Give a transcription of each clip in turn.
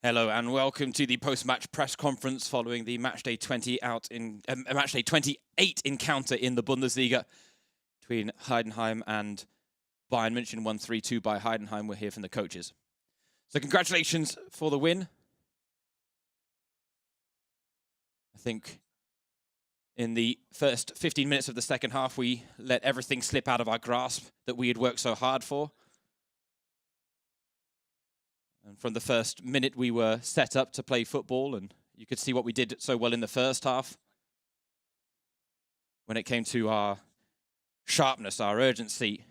Hello and welcome to the post-match press conference following the matchday 28 encounter in the Bundesliga between Heidenheim and Bayern München, won 3-2 by Heidenheim. We're here from the coaches. So congratulations for the win. I think in the first 15 minutes of the second half, we let everything slip out of our grasp that we had worked so hard for. And from the first minute, we were set up to play football, and you could see what we did so well in the first half. When it came to our sharpness, our urgency,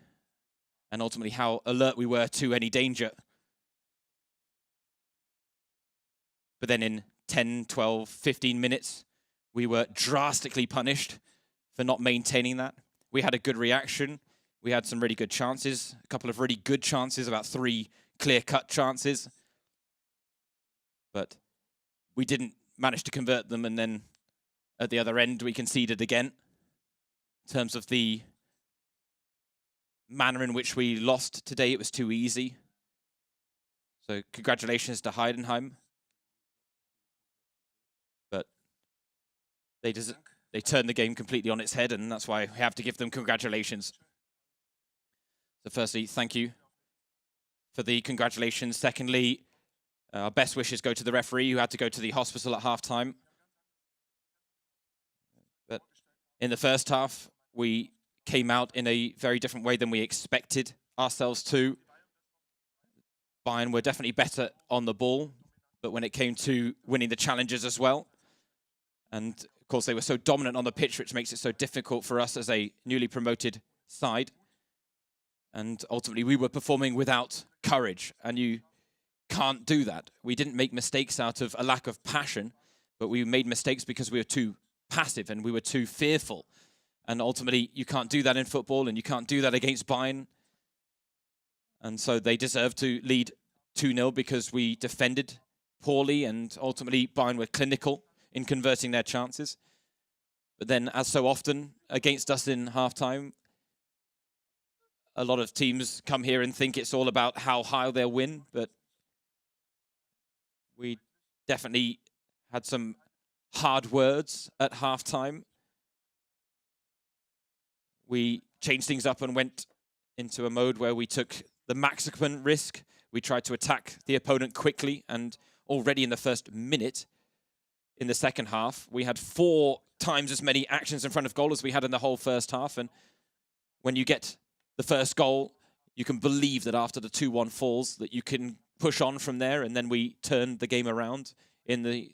and ultimately how alert we were to any danger. But then in 10, 12, 15 minutes, we were drastically punished for not maintaining that. We had a good reaction. We had some really good chances, a couple of really good chances, about 3 clear-cut chances. But we didn't manage to convert them, and then at the other end, we conceded again. In terms of the manner in which we lost today, it was too easy. So congratulations to Heidenheim. But they turned the game completely on its head, and that's why we have to give them congratulations. So firstly, thank you for the congratulations. Secondly, our best wishes go to the referee who had to go to the hospital at halftime. But in the first half, we came out in a very different way than we expected ourselves to. Bayern were definitely better on the ball, but when it came to winning the challenges as well, and of course they were so dominant on the pitch, which makes it so difficult for us as a newly promoted side. And ultimately, we were performing without courage, and you can't do that. We didn't make mistakes out of a lack of passion, but we made mistakes because we were too passive and we were too fearful. And ultimately, you can't do that in football, and you can't do that against Bayern. And so they deserved to lead 2-0 because we defended poorly, and ultimately, Bayern were clinical in converting their chances. But then, as so often against us in halftime, a lot of teams come here and think it's all about how high they'll win, but we definitely had some hard words at halftime. We changed things up and went into a mode where we took the maximum risk. We tried to attack the opponent quickly, and already in the first minute in the second half, we had 4 times as many actions in front of goal as we had in the whole first half. And when you get the first goal, you can believe that after the 2-1 falls, that you can push on from there. And then we turned the game around in the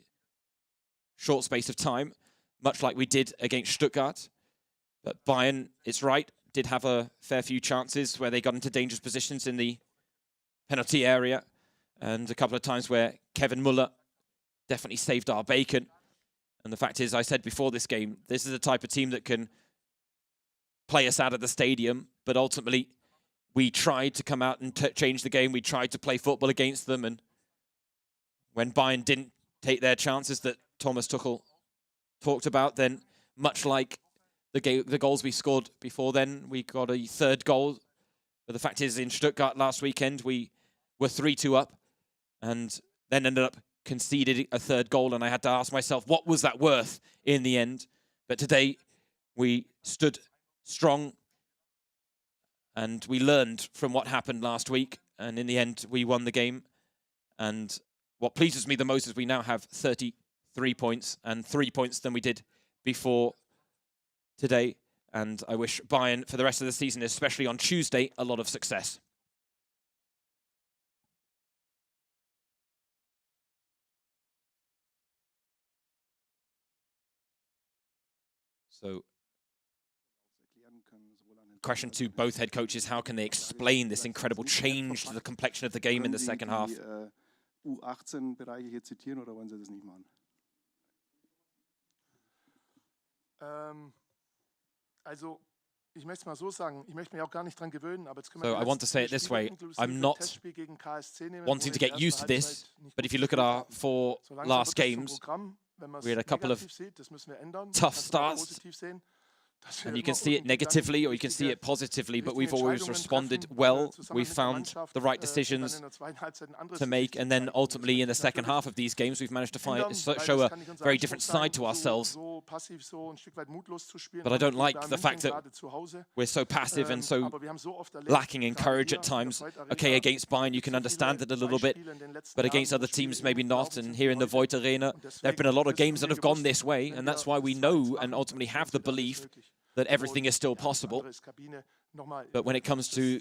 short space of time, much like we did against Stuttgart. But Bayern, it's right, did have a fair few chances where they got into dangerous positions in the penalty area. And a couple of times where Kevin Muller definitely saved our bacon. And the fact is, I said before this game, this is the type of team that can play us out of the stadium, but ultimately we tried to come out and change the game. We tried to play football against them, and when Bayern didn't take their chances that Thomas Tuchel talked about, then much like the goals we scored before then, we got a third goal. But the fact is, in Stuttgart last weekend, we were 3-2 up and then ended up conceding a third goal, and I had to ask myself, what was that worth in the end? But today we stood strong, and we learned from what happened last week, and in the end we won the game. And what pleases me the most is we now have 33 points and 3 points than we did before today, and I wish Bayern for the rest of the season, especially on Tuesday, a lot of success. So question to both head coaches, how can they explain this incredible change to the complexion of the game in the second half? U18-Bereiche hier zitieren, oder wollen Sie das nicht machen? Also, ich möchte es mal so sagen, ich möchte mich auch gar nicht dran gewöhnen, aber jetzt können wir. So I want to say it this way, I'm not wanting to get used to this, but if you look at our 4 last games, we had a couple of tough starts. And you can see it negatively or you can see it positively, but we've always responded well. We found the right decisions to make, and then ultimately in the second half of these games, we've managed to show a very different side to ourselves. But I don't like the fact that we're so passive and so lacking in courage at times. Okay, against Bayern, you can understand it a little bit, but against other teams, maybe not. And here in the Voigt Arena, there have been a lot of games that have gone this way, and that's why we know and ultimately have the belief that everything is still possible. But when it comes to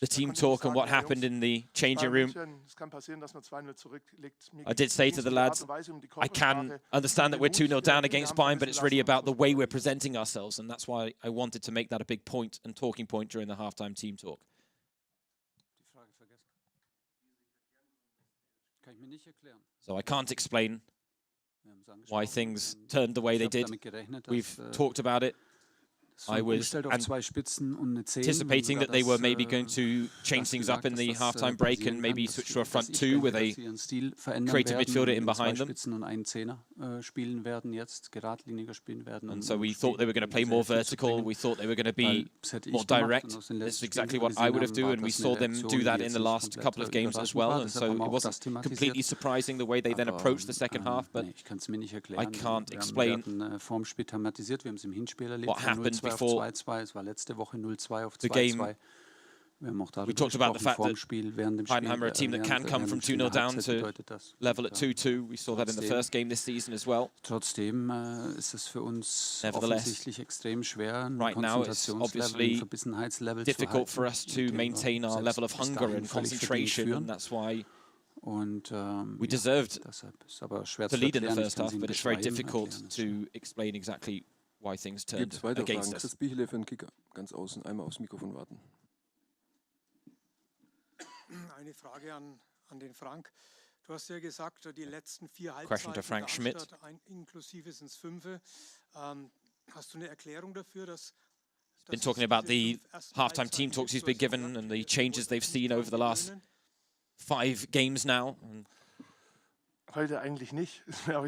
the team talk and what happened in the changing room, I did say to the lads, I can understand that we're 2-0 down against Bayern, but it's really about the way we're presenting ourselves, and that's why I wanted to make that a big point and talking point during the halftime team talk. So I can't explain why things turned the way they did. We've talked about it. I was anticipating that they were maybe going to change things up in the halftime break and maybe switch to a front two with a creative midfielder in behind them. And so we thought they were going to play more vertical. We thought they were going to be more direct. This is exactly what I would have done, and we saw them do that in the last couple of games as well. And so it wasn't completely surprising the way they then approached the second half, but I can't explain what happened before the game. We talked about the fact that Heidenheim are a team that can come from 2-0 down to level at 2-2. We saw that in the first game this season as well. Nevertheless, right now it's obviously difficult for us to maintain our level of hunger and concentration, and that's why we deserved to lead in the first half, but it's very difficult to explain exactly why things turned against us. Eine Frage an den Frank. Du hast ja gesagt, die letzten 4 Question to Frank Schmidt. Inklusive sind es 5. Hast du eine Erklärung dafür, dass been talking about the halftime team talks he's been given and the changes they've seen over the last 5 games now? Heute eigentlich nicht. Ist mir auch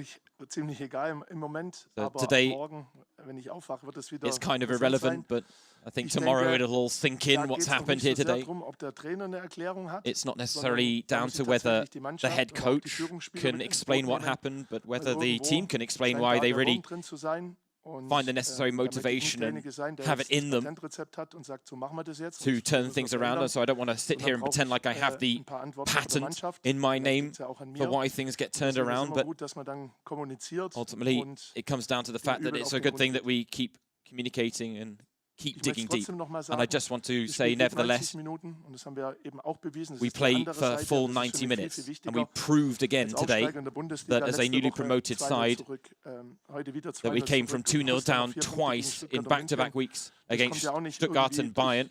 ziemlich egal im Moment. Aber today, morgen, wenn ich aufwache, wird es wieder. It's kind of irrelevant, but I think tomorrow it'll all sink in what's happened here today. It's not necessarily down to whether the head coach can explain what happened, but whether the team can explain why they really find the necessary motivation and have it in them to turn things around. And so I don't want to sit here and pretend like I have the patent in my name for why things get turned around, but ultimately it comes down to the fact that it's a good thing that we keep communicating and keep digging deep. And I just want to say, nevertheless, we played for full 90 minutes, and we proved again today that as a newly promoted side, that we came from 2-0 down twice in back-to-back weeks against Stuttgart and Bayern,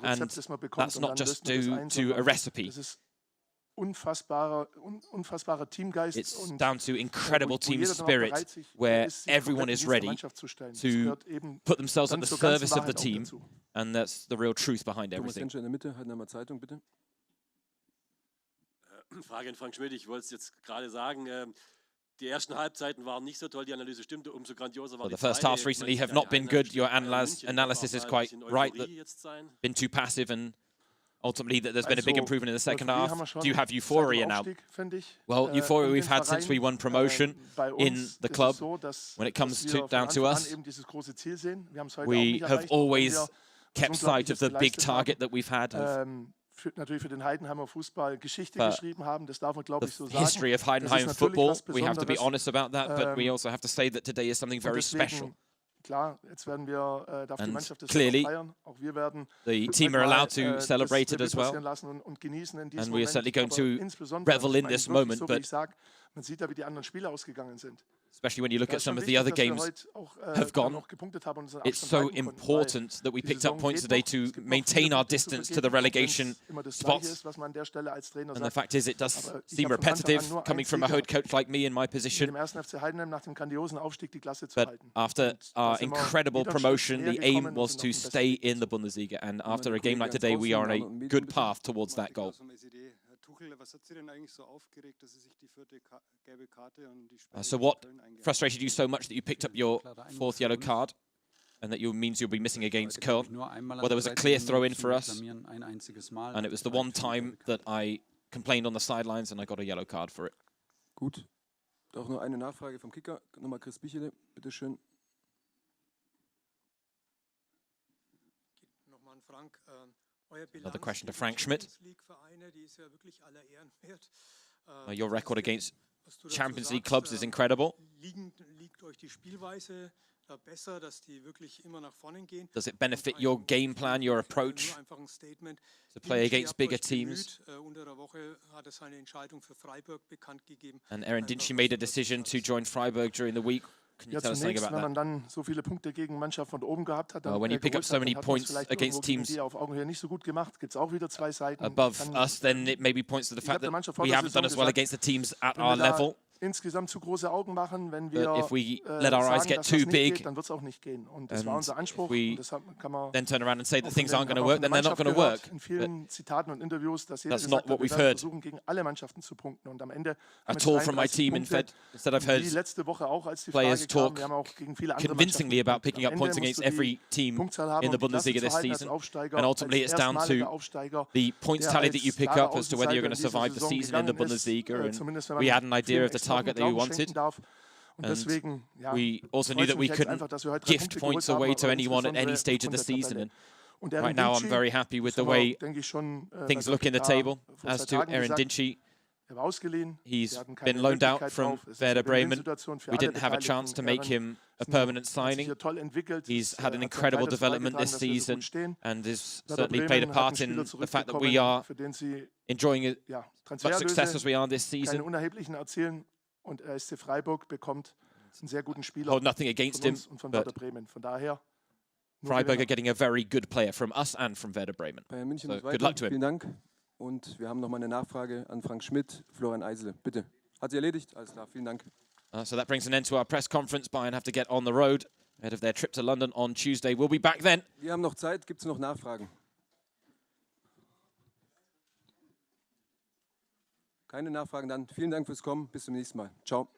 and that's not just due to a recipe. It's down to incredible team spirit where everyone is ready to put themselves at the service of the team, and that's the real truth behind everything. Frage an Frank Schmidt, ich wollte es jetzt gerade sagen, die ersten Halbzeiten waren nicht so toll, die Analyse stimmte, umso grandioser war die The first halves recently have not been good. Your analysis is quite right, that been too passive, and ultimately that there's been a big improvement in the second half. Do you have euphoria now? Well, euphoria we've had since we won promotion in the club. When it comes down to us, we have always kept sight of the big target that we've had. The history of Heidenheim football, we have to be honest about that, but we also have to say that today is something very special. And clearly, the team are allowed to celebrate it as well, and we are certainly going to revel in this moment, but especially when you look at some of the other games have gone, it's so important that we picked up points today to maintain our distance to the relegation spots. And the fact is, it does seem repetitive coming from a head coach like me in my position. But after our incredible promotion, the aim was to stay in the Bundesliga. And after a game like today, we are on a good path towards that goal. So what frustrated you so much that you picked up your 4th yellow card? and that means you'll be missing against Köln. Well, there was a clear throw-in for us, and it was the one time that I complained on the sidelines, and I got a yellow card for it. Gut. Auch noch eine Nachfrage vom Kicker. Nochmal Chris Bichele, bitteschön. Nochmal an Frank. Euer Another Bilanz question to gegen Frank Schmidt. Champions League-Vereine, die ist ja wirklich aller Ehren wert. Your record against Was du dazu Champions League sagst, clubs is incredible. Liegt euch die Spielweise da besser, dass die wirklich immer nach vorne gehen? Does it benefit your game plan, your approach Nur einfach ein Statement. to play Dinci against habt bigger euch teams? bemüht. Unter der Woche hat er seine Entscheidung für Freiburg bekannt gegeben. And Aaron Einfach, Dinci was made du a dazu decision to sagst. join Freiburg during the week. Can you Ja, tell us something zunächst, about wenn man that? dann so viele Punkte gegen Mannschaften von oben gehabt hat, dann When you pick up geholt so hat, many dann hat man's points vielleicht against irgendwo gegen teams die auf Augenhöhe nicht so gut gemacht. Gibt es auch wieder zwei Seiten. Above Dann, us, then it maybe points to the ich fact hab der that Mannschaft vor we der haven't done Saison as well gesagt, against the teams at wenn our wir da level. insgesamt zu große Augen machen, wenn wir But if we let our eyes sagen, get dass too das nicht big, geht, dann wird es auch nicht gehen. Und das war and unser Anspruch. if we Und deshalb kann man then turn around and say that auch things von aren't going den- to auch work, von then der they're not Mannschaft going to work. gehört, in vielen Zitaten und Interviews, dass jeder That's gesagt not what hat, wir we've werden heard versuchen, gegen alle Mannschaften zu punkten. Und am Ende haben At wir all from my 33 team. Punkte. Instead, I've Wie heard letzte Woche auch, als die players Frage kam, talk wir haben auch gegen viele andere convincingly Mannschaften about gepunktet. picking up Am points Ende against musst du die every team Punktzahl haben, in the um die Klasse Bundesliga zu this halten als season. Aufsteiger, And ultimately, als it's down erstmaliger to Aufsteiger, the points der tally that you als pick klarer up as to whether you're going to Außenseiter in survive the diese season in the Saison gegangen ist, Bundesliga. And zumindest wenn we man had an idea vielen of the target that we Glauben wanted. schenken darf. Und And deswegen, ja, we also freut knew es that we mich jetzt couldn't einfach, dass wir heute 3 gift Punkte points geholt away haben, to aber anyone at any insbesondere stage of the aufgrund der season. Tabelle. And Und Aaron right now, I'm Dinci, very happy with das the haben wir, way denke ich, schon things bei look in the PK table. vor As 2 to Tagen Aaron gesagt. Dinci, Er war ausgeliehen. he's Wir hatten keine been loaned out Möglichkeit from drauf. Es ist Werder eine Bremen. Win-Win-Situation für We alle didn't have a chance to Beteiligten. make him a Aaron permanent hat sich signing. hier toll entwickelt. He's Es had an hat incredible beides development beigetragen, this dass wir so season gut stehen. and has Werder certainly played a Bremen hat part einen in Spieler the fact that we zurückbekommen, are für den sie enjoying it, ja, much success as Transfererlöse, we are this keine season. unerheblichen erzielen. Und SC Freiburg bekommt einen sehr guten Spieler Hold nothing von against him, uns und von but Werder Bremen. Von daher nur Freiburg are Gewinner. getting a very good player from us and from Werder Bremen. Bayern München So muss good weiter. luck to him. Vielen Dank. Und wir haben noch mal eine Nachfrage an Frank Schmidt, Florian Eisele. Bitte. Hat sie erledigt? Alles klar. Vielen Dank. So that brings an end to our press conference. Bayern have to get on the road ahead of their trip to London on Tuesday. We'll be back then. Wir haben noch Zeit. Gibt es noch Nachfragen? Keine Nachfragen dann. Vielen Dank fürs Kommen. Bis zum nächsten Mal. Ciao.